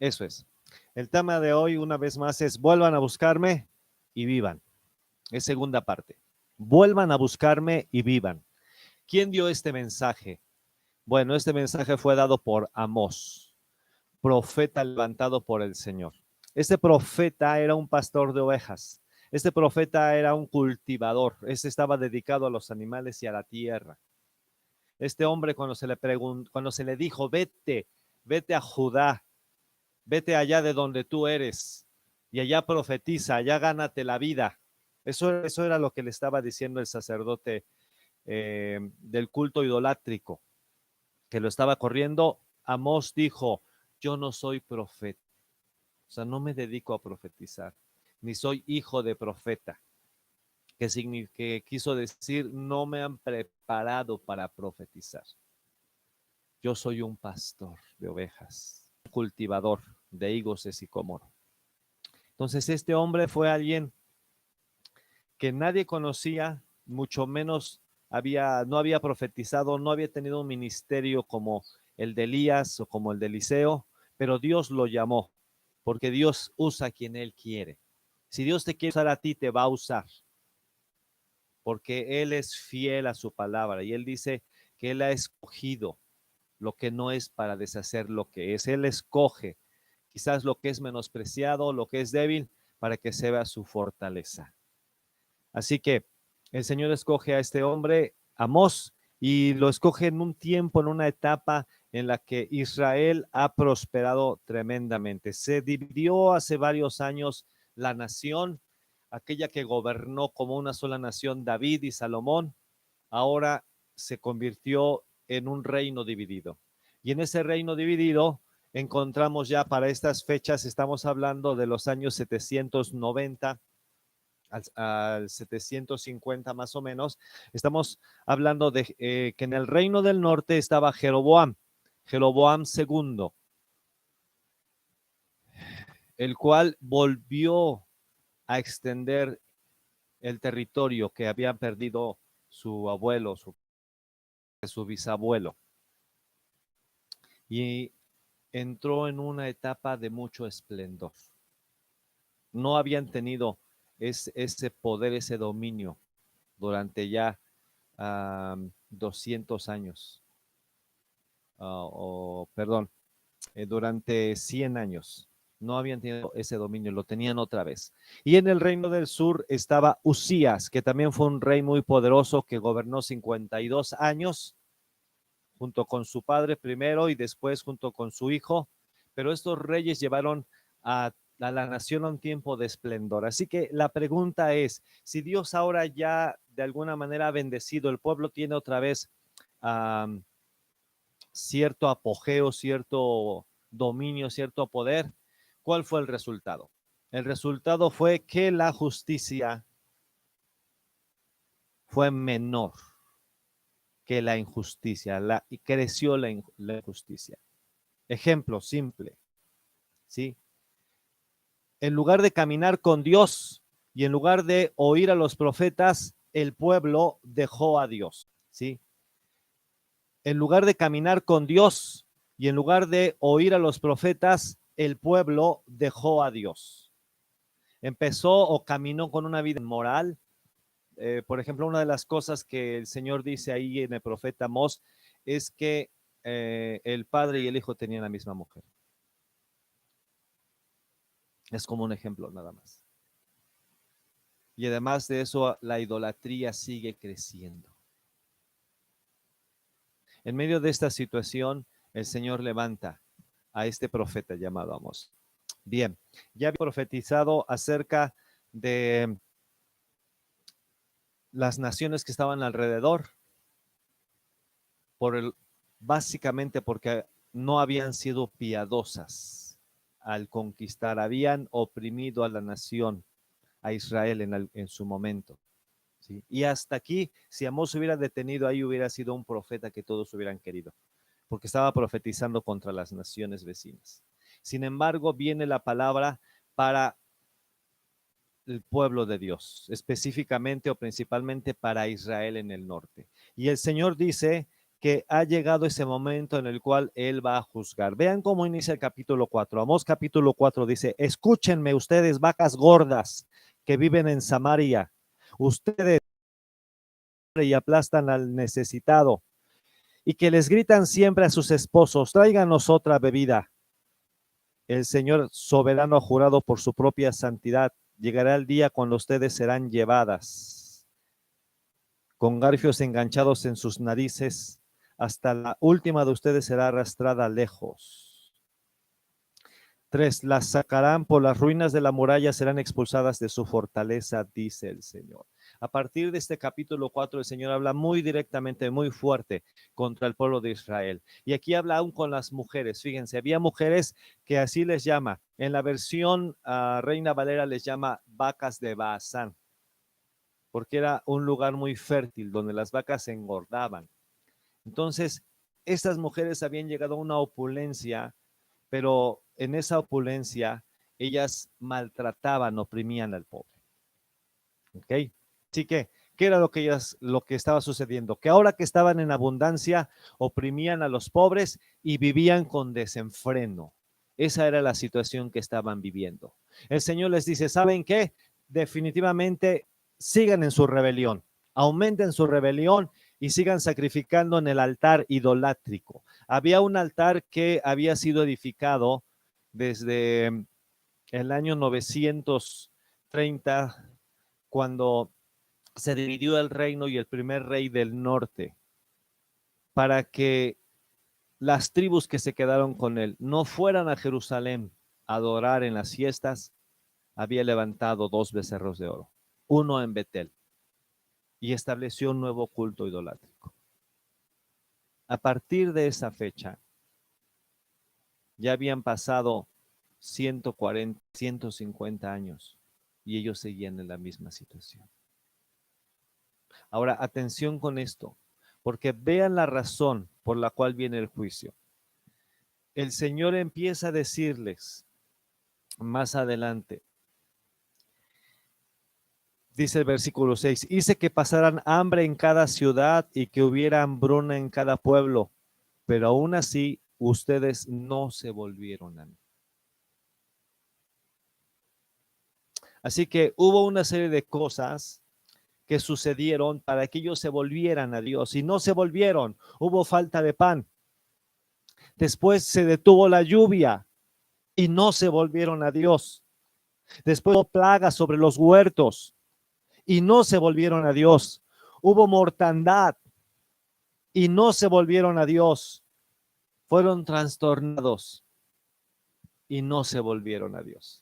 Eso es. El tema de hoy, una vez más, es vuelvan a buscarme y vivan. Es segunda parte. Vuelvan a buscarme y vivan. ¿Quién dio este mensaje? Bueno, este mensaje fue dado por Amós, profeta levantado por el Señor. Este profeta era un pastor de ovejas. Este profeta era un cultivador. Este estaba dedicado a los animales y a la tierra. Este hombre, cuando se le dijo, vete a Judá, vete allá de donde tú eres y allá profetiza, allá gánate la vida. Eso era lo que le estaba diciendo el sacerdote del culto idolátrico, que lo estaba corriendo. Amós dijo, yo no soy profeta, o sea, no me dedico a profetizar, ni soy hijo de profeta, que quiso decir, no me han preparado para profetizar. Yo soy un pastor de ovejas, un cultivador de higos de sicómoro. Entonces este hombre fue alguien que nadie conocía, mucho menos no había profetizado, no había tenido un ministerio como el de Elías o como el de Eliseo, pero Dios lo llamó, porque Dios usa a quien Él quiere. Si Dios te quiere usar a ti, te va a usar, porque Él es fiel a su palabra y Él dice que Él ha escogido lo que no es para deshacer lo que es. Él escoge quizás lo que es menospreciado, lo que es débil, para que se vea su fortaleza. Así que el Señor escoge a este hombre, Amós, y lo escoge en un tiempo, en una etapa en la que Israel ha prosperado tremendamente. Se dividió hace varios años la nación, aquella que gobernó como una sola nación, David y Salomón, ahora se convirtió en un reino dividido. Y en ese reino dividido encontramos ya para estas fechas, estamos hablando de los años 790 al 750 más o menos, estamos hablando de que en el reino del norte estaba Jeroboam II, el cual volvió a extender el territorio que había perdido su abuelo, su bisabuelo, y entró en una etapa de mucho esplendor. No habían tenido ese poder, ese dominio durante ya 200 años, durante 100 años. No habían tenido ese dominio, lo tenían otra vez. Y en el reino del sur estaba Usías, que también fue un rey muy poderoso que gobernó 52 años, junto con su padre primero y después junto con su hijo. Pero estos reyes llevaron a la nación a un tiempo de esplendor. Así que la pregunta es, si Dios ahora ya de alguna manera ha bendecido, el pueblo tiene otra vez cierto apogeo, cierto dominio, cierto poder, ¿cuál fue el resultado? El resultado fue que la justicia fue menor que la injusticia, y creció la injusticia. Ejemplo simple, ¿sí? En lugar de caminar con Dios y en lugar de oír a los profetas, el pueblo dejó a Dios, ¿sí? En lugar de caminar con Dios y en lugar de oír a los profetas, el pueblo dejó a Dios. Empezó o caminó con una vida moral. Por ejemplo, una de las cosas que el Señor dice ahí en el profeta Amós es que el padre y el hijo tenían la misma mujer. Es como un ejemplo nada más. Y además de eso, la idolatría sigue creciendo. En medio de esta situación, el Señor levanta a este profeta llamado Amós. Bien, ya había profetizado acerca de las naciones que estaban alrededor, básicamente porque no habían sido piadosas al conquistar, habían oprimido a la nación, a Israel en su momento. ¿Sí? Y hasta aquí, si Amós se hubiera detenido ahí, hubiera sido un profeta que todos hubieran querido, porque estaba profetizando contra las naciones vecinas. Sin embargo, viene la palabra para el pueblo de Dios, específicamente o principalmente para Israel en el norte. Y el Señor dice que ha llegado ese momento en el cual Él va a juzgar. Vean cómo inicia el capítulo 4. Amós capítulo 4 dice, escúchenme ustedes, vacas gordas que viven en Samaria, ustedes y aplastan al necesitado y que les gritan siempre a sus esposos, tráiganos otra bebida. El Señor soberano ha jurado por su propia santidad, llegará el día cuando ustedes serán llevadas con garfios enganchados en sus narices, hasta la última de ustedes será arrastrada lejos. 3. Las sacarán por las ruinas de la muralla, serán expulsadas de su fortaleza, dice el Señor. A partir de este capítulo 4, el Señor habla muy directamente, muy fuerte contra el pueblo de Israel. Y aquí habla aún con las mujeres. Fíjense, había mujeres que así les llama. En la versión Reina Valera les llama vacas de Baasán, porque era un lugar muy fértil donde las vacas se engordaban. Entonces, estas mujeres habían llegado a una opulencia, pero en esa opulencia ellas maltrataban, oprimían al pobre. ¿Ok? Así que, ¿qué era lo que estaba sucediendo? Que ahora que estaban en abundancia, oprimían a los pobres y vivían con desenfreno. Esa era la situación que estaban viviendo. El Señor les dice, ¿saben qué? Definitivamente sigan en su rebelión, aumenten su rebelión y sigan sacrificando en el altar idolátrico. Había un altar que había sido edificado desde el año 930, cuando se dividió el reino y el primer rey del norte, para que las tribus que se quedaron con él no fueran a Jerusalén a adorar en las fiestas. Había levantado 2 becerros de oro, uno en Betel, y estableció un nuevo culto idolátrico. A partir de esa fecha, ya habían pasado 140, 150 años y ellos seguían en la misma situación. Ahora, atención con esto, porque vean la razón por la cual viene el juicio. El Señor empieza a decirles más adelante, dice el versículo 6, hice que pasaran hambre en cada ciudad y que hubiera hambruna en cada pueblo, pero aún así ustedes no se volvieron a mí. Así que hubo una serie de cosas que sucedieron para que ellos se volvieran a Dios, y no se volvieron. Hubo falta de pan. Después se detuvo la lluvia y no se volvieron a Dios. Después hubo plagas sobre los huertos y no se volvieron a Dios. Hubo mortandad y no se volvieron a Dios. Fueron trastornados y no se volvieron a Dios.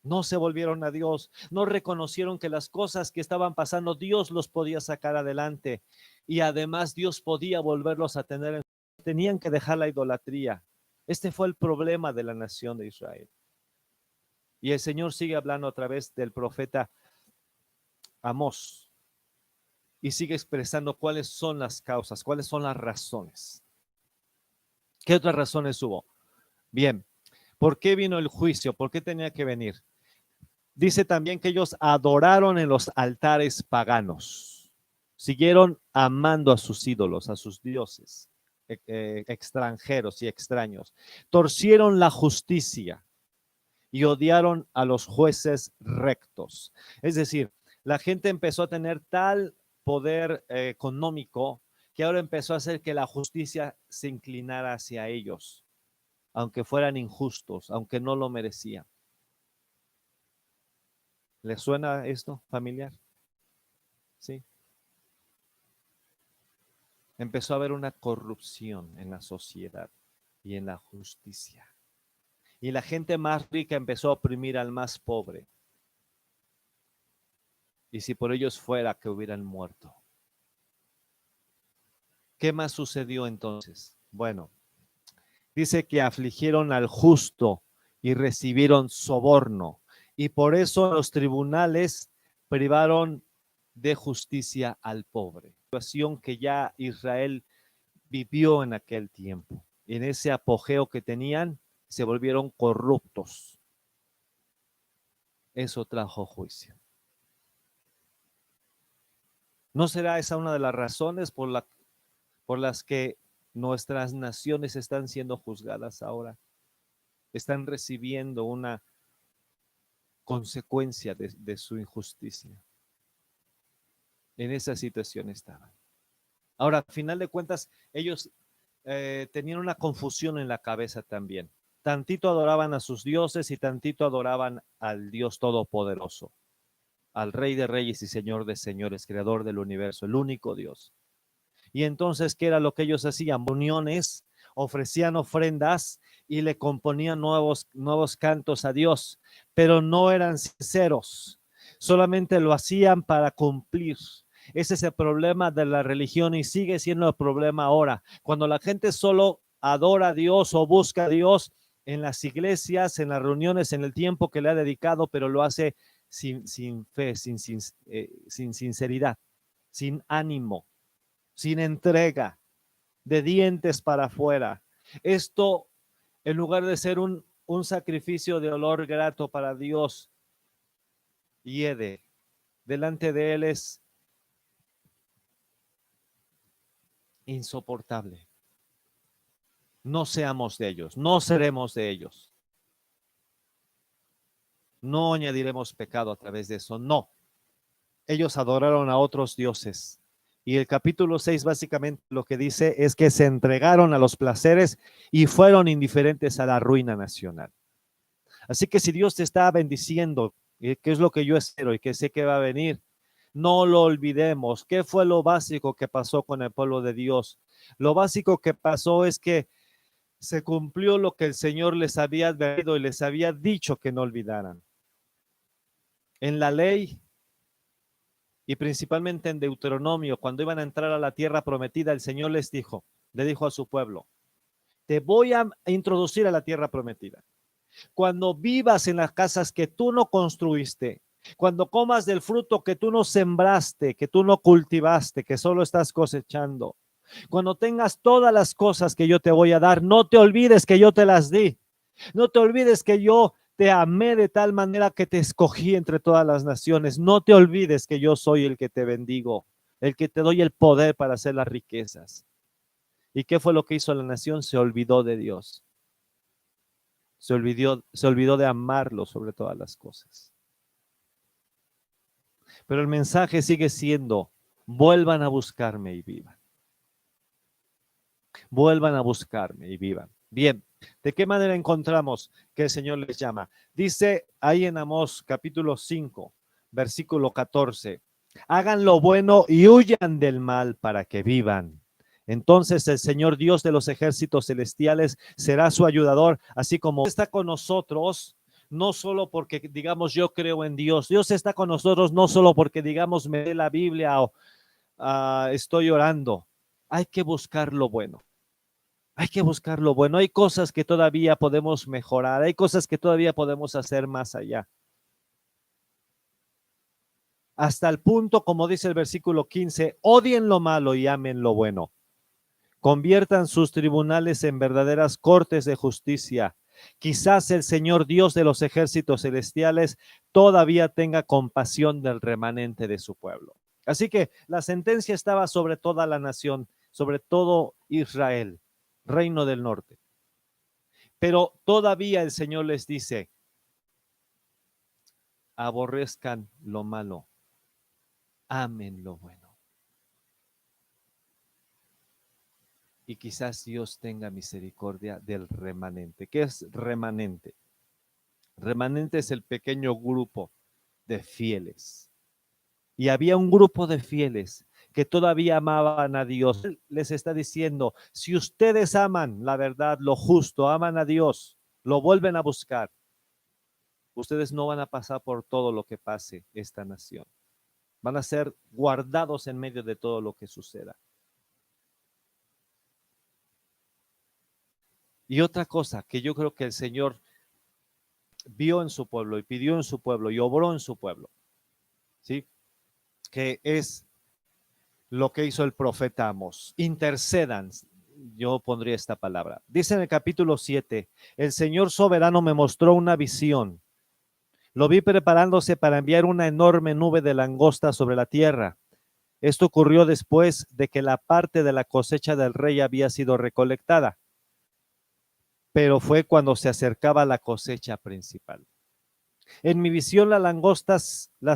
No se volvieron a Dios, no reconocieron que las cosas que estaban pasando Dios los podía sacar adelante, y además Dios podía volverlos a tener. Tenían que dejar la idolatría. Este fue el problema de la nación de Israel. Y el Señor sigue hablando a través del profeta Amós y sigue expresando cuáles son las causas, cuáles son las razones. ¿Qué otras razones hubo? Bien, ¿por qué vino el juicio? ¿Por qué tenía que venir? Dice también que ellos adoraron en los altares paganos. Siguieron amando a sus ídolos, a sus dioses extranjeros y extraños. Torcieron la justicia y odiaron a los jueces rectos. Es decir, la gente empezó a tener tal poder económico que ahora empezó a hacer que la justicia se inclinara hacia ellos, aunque fueran injustos, aunque no lo merecían. ¿Les suena esto familiar? Sí. Empezó a haber una corrupción en la sociedad y en la justicia. Y la gente más rica empezó a oprimir al más pobre. Y si por ellos fuera, que hubieran muerto. ¿Qué más sucedió entonces? Bueno, dice que afligieron al justo y recibieron soborno. Y por eso los tribunales privaron de justicia al pobre. Situación que ya Israel vivió en aquel tiempo. En ese apogeo que tenían, se volvieron corruptos. Eso trajo juicio. ¿No será esa una de las razones por por las que nuestras naciones están siendo juzgadas ahora. Están recibiendo una consecuencia de su injusticia. En esa situación estaban. Ahora, al final de cuentas, ellos tenían una confusión en la cabeza también. Tantito adoraban a sus dioses y tantito adoraban al Dios Todopoderoso, al Rey de Reyes y Señor de Señores, Creador del universo, el único Dios. Y entonces, ¿qué era lo que ellos hacían? Uniones, ofrecían ofrendas y le componían nuevos cantos a Dios, pero no eran sinceros, solamente lo hacían para cumplir. Ese es el problema de la religión y sigue siendo el problema ahora. Cuando la gente solo adora a Dios o busca a Dios en las iglesias, en las reuniones, en el tiempo que le ha dedicado, pero lo hace sin fe, sin sinceridad, sin ánimo, sin entrega, de dientes para afuera. Esto, en lugar de ser un sacrificio de olor grato para Dios, hiede. Delante de Él es insoportable. No seamos de ellos, no seremos de ellos. No añadiremos pecado a través de eso, no. Ellos adoraron a otros dioses. Y el capítulo 6 básicamente lo que dice es que se entregaron a los placeres y fueron indiferentes a la ruina nacional. Así que si Dios te está bendiciendo, que es lo que yo espero y que sé que va a venir, no lo olvidemos. ¿Qué fue lo básico que pasó con el pueblo de Dios? Lo básico que pasó es que se cumplió lo que el Señor les había advertido y les había dicho que no olvidaran. En la ley y principalmente en Deuteronomio, cuando iban a entrar a la tierra prometida, el Señor le dijo a su pueblo, te voy a introducir a la tierra prometida. Cuando vivas en las casas que tú no construiste, cuando comas del fruto que tú no sembraste, que tú no cultivaste, que solo estás cosechando, cuando tengas todas las cosas que yo te voy a dar, no te olvides que yo te las di. No te olvides que yo te amé de tal manera que te escogí entre todas las naciones. No te olvides que yo soy el que te bendigo, el que te doy el poder para hacer las riquezas. ¿Y qué fue lo que hizo la nación? Se olvidó de Dios. Se olvidó de amarlo sobre todas las cosas. Pero el mensaje sigue siendo, vuelvan a buscarme y vivan. Vuelvan a buscarme y vivan. Bien, ¿de qué manera encontramos que el Señor les llama? Dice ahí en Amós capítulo 5, versículo 14, hagan lo bueno y huyan del mal para que vivan. Entonces el Señor Dios de los ejércitos celestiales será su ayudador, así como está con nosotros, no solo porque digamos yo creo en Dios. Dios está con nosotros no solo porque digamos me dé la Biblia o estoy orando. Hay que buscar lo bueno. Hay que buscar lo bueno. Hay cosas que todavía podemos mejorar. Hay cosas que todavía podemos hacer más allá. Hasta el punto, como dice el versículo 15, odien lo malo y amen lo bueno. Conviertan sus tribunales en verdaderas cortes de justicia. Quizás el Señor Dios de los ejércitos celestiales todavía tenga compasión del remanente de su pueblo. Así que la sentencia estaba sobre toda la nación, sobre todo Israel, reino del norte. Pero todavía el Señor les dice, aborrezcan lo malo, amen lo bueno. Y quizás Dios tenga misericordia del remanente. ¿Qué es remanente? Remanente es el pequeño grupo de fieles. Y había un grupo de fieles que todavía amaban a Dios. Él les está diciendo, si ustedes aman la verdad, lo justo, aman a Dios, lo vuelven a buscar, ustedes no van a pasar por todo lo que pase esta nación. Van a ser guardados en medio de todo lo que suceda. Y otra cosa que yo creo que el Señor vio en su pueblo y pidió en su pueblo y obró en su pueblo, ¿sí? Que es lo que hizo el profeta Amós. Intercedan, yo pondría esta palabra. Dice en el capítulo 7, el Señor soberano me mostró una visión. Lo vi preparándose para enviar una enorme nube de langosta sobre la tierra. Esto ocurrió después de que la parte de la cosecha del rey había sido recolectada, pero fue cuando se acercaba la cosecha principal. En mi visión las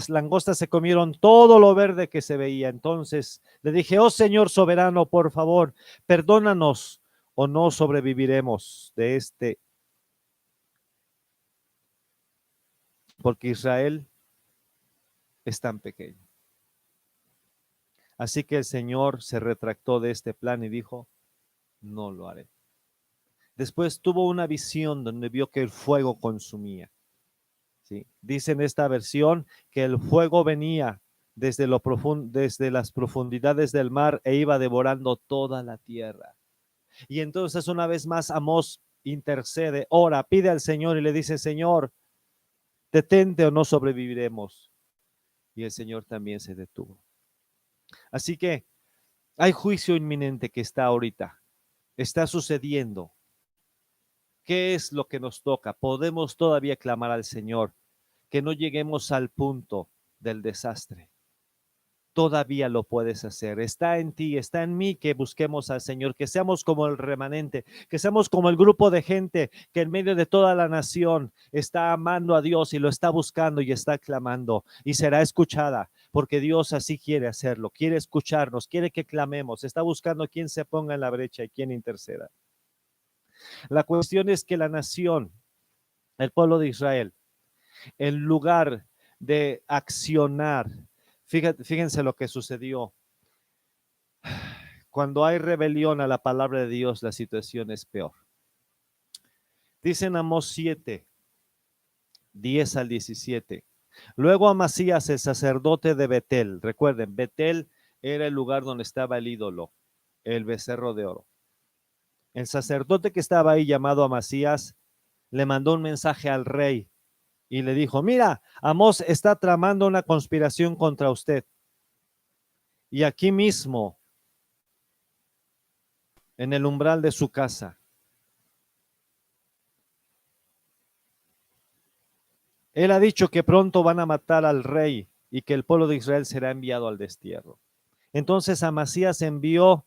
langostas se comieron todo lo verde que se veía. Entonces le dije, oh Señor soberano, por favor, perdónanos o no sobreviviremos de este, porque Israel es tan pequeño. Así que el Señor se retractó de este plan y dijo, no lo haré. Después tuvo una visión donde vio que el fuego consumía. ¿Sí? Dice en esta versión que el fuego venía desde las profundidades del mar e iba devorando toda la tierra. Y entonces una vez más Amós intercede, ora, pide al Señor y le dice, Señor, detente o no sobreviviremos. Y el Señor también se detuvo. Así que hay juicio inminente que está ahorita, está sucediendo. ¿Qué es lo que nos toca? Podemos todavía clamar al Señor, que no lleguemos al punto del desastre. Todavía lo puedes hacer. Está en ti, está en mí que busquemos al Señor, que seamos como el remanente, que seamos como el grupo de gente que en medio de toda la nación está amando a Dios y lo está buscando y está clamando y será escuchada, porque Dios así quiere hacerlo, quiere escucharnos, quiere que clamemos, está buscando quien se ponga en la brecha y quien interceda. La cuestión es que la nación, el pueblo de Israel, en lugar de accionar, fíjense lo que sucedió. Cuando hay rebelión a la palabra de Dios, la situación es peor. Dice en Amós 7, 10 al 17. Luego Amasías, el sacerdote de Betel, recuerden, Betel era el lugar donde estaba el ídolo, el becerro de oro. El sacerdote que estaba ahí, llamado Amasías, le mandó un mensaje al rey y le dijo, mira, Amós está tramando una conspiración contra usted. Y aquí mismo, en el umbral de su casa, él ha dicho que pronto van a matar al rey y que el pueblo de Israel será enviado al destierro. Entonces Amasías envió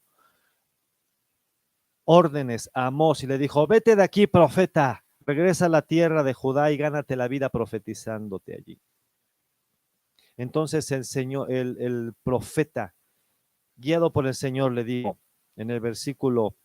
órdenes a Amós y le dijo, vete de aquí, profeta, regresa a la tierra de Judá y gánate la vida profetizándote allí. Entonces el profeta, guiado por el Señor, le dijo en el versículo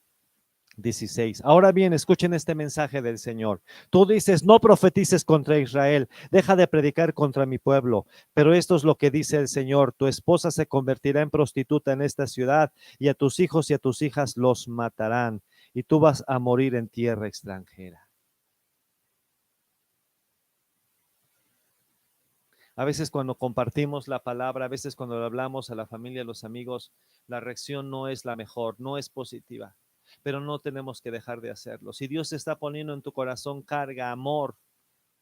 16. Ahora bien, escuchen este mensaje del Señor. Tú dices, no profetices contra Israel, deja de predicar contra mi pueblo. Pero esto es lo que dice el Señor, tu esposa se convertirá en prostituta en esta ciudad y a tus hijos y a tus hijas los matarán y tú vas a morir en tierra extranjera. A veces cuando compartimos la palabra, a veces cuando le hablamos a la familia, a los amigos, la reacción no es la mejor, no es positiva. Pero no tenemos que dejar de hacerlo. Si Dios está poniendo en tu corazón carga, amor,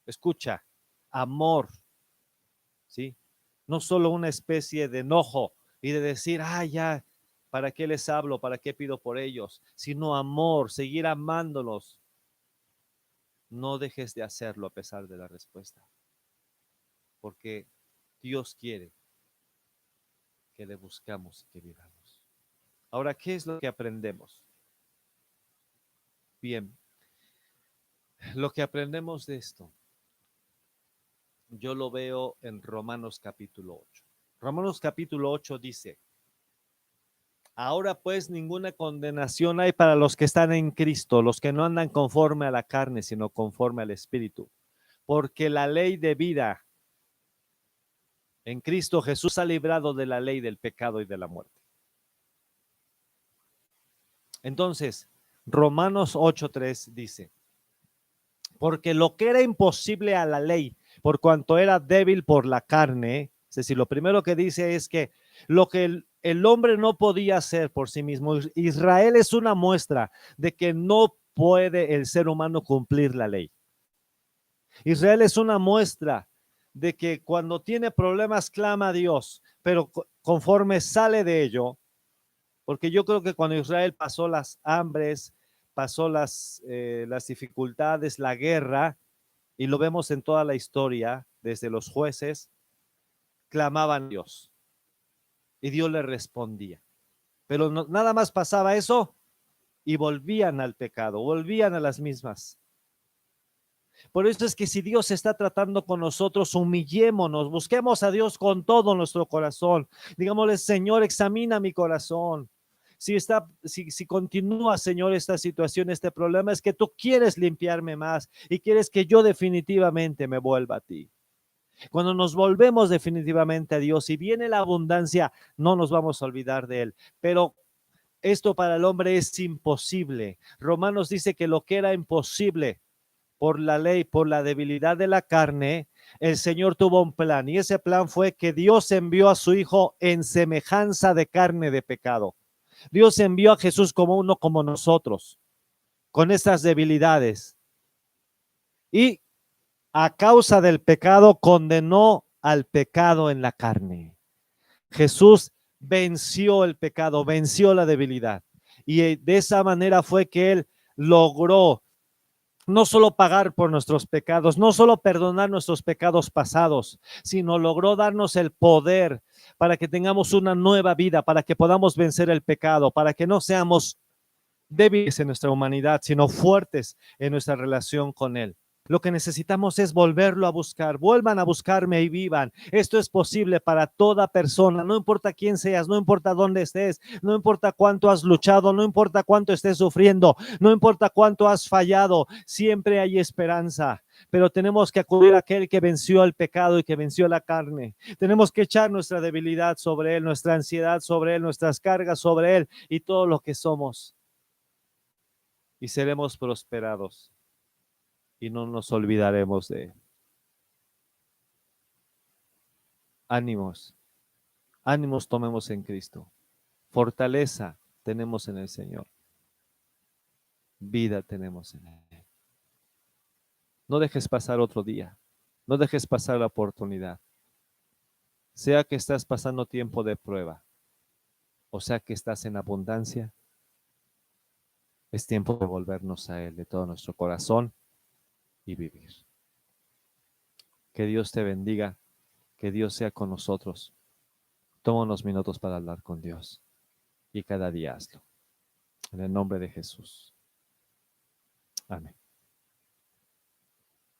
escucha, amor, ¿sí? No solo una especie de enojo y de decir, ya, ¿para qué les hablo? ¿Para qué pido por ellos? Sino amor, seguir amándolos. No dejes de hacerlo a pesar de la respuesta, porque Dios quiere que le buscamos y que vivamos. Ahora, ¿qué es lo que aprendemos? Bien, lo que aprendemos de esto, yo lo veo en Romanos capítulo 8. Romanos capítulo 8 dice, ahora pues ninguna condenación hay para los que están en Cristo, los que no andan conforme a la carne, sino conforme al Espíritu. Porque la ley de vida en Cristo Jesús ha librado de la ley del pecado y de la muerte. Entonces, Romanos 8:3 dice, porque lo que era imposible a la ley, por cuanto era débil por la carne, es decir, lo primero que dice es que lo que el hombre no podía hacer por sí mismo, Israel es una muestra de que no puede el ser humano cumplir la ley. Israel es una muestra de que cuando tiene problemas clama a Dios, pero conforme sale de ello, porque yo creo que cuando Israel pasó las hambres, pasó las dificultades, la guerra, y lo vemos en toda la historia, desde los jueces, clamaban a Dios. Y Dios le respondía. Pero nada más pasaba eso y volvían al pecado, volvían a las mismas. Por eso es que si Dios está tratando con nosotros, humillémonos, busquemos a Dios con todo nuestro corazón. Digámosle, Señor, examina mi corazón. Si continúa, Señor, esta situación, este problema, es que tú quieres limpiarme más y quieres que yo definitivamente me vuelva a ti. Cuando nos volvemos definitivamente a Dios y viene la abundancia, no nos vamos a olvidar de Él. Pero esto para el hombre es imposible. Romanos dice que lo que era imposible por la ley, por la debilidad de la carne, el Señor tuvo un plan, y ese plan fue que Dios envió a su Hijo en semejanza de carne de pecado. Dios envió a Jesús como uno como nosotros, con estas debilidades, y a causa del pecado condenó al pecado en la carne. Jesús venció el pecado, venció la debilidad, y de esa manera fue que Él logró no solo pagar por nuestros pecados, no solo perdonar nuestros pecados pasados, sino logró darnos el poder para que tengamos una nueva vida, para que podamos vencer el pecado, para que no seamos débiles en nuestra humanidad, sino fuertes en nuestra relación con Él. Lo que necesitamos es volverlo a buscar. Vuelvan a buscarme y vivan. Esto es posible para toda persona. No importa quién seas, no importa dónde estés, no importa cuánto has luchado, no importa cuánto estés sufriendo, no importa cuánto has fallado. Siempre hay esperanza. Pero tenemos que acudir a aquel que venció el pecado y que venció la carne. Tenemos que echar nuestra debilidad sobre Él, nuestra ansiedad sobre Él, nuestras cargas sobre Él y todo lo que somos. Y seremos prosperados. Y no nos olvidaremos de Él. Ánimos, ánimos tomemos en Cristo. Fortaleza tenemos en el Señor. Vida tenemos en Él. No dejes pasar otro día. No dejes pasar la oportunidad. Sea que estás pasando tiempo de prueba, o sea que estás en abundancia, es tiempo de volvernos a Él de todo nuestro corazón y vivir. Que Dios te bendiga, que Dios sea con nosotros. Toma unos minutos para hablar con Dios y cada día hazlo. En el nombre de Jesús. Amén.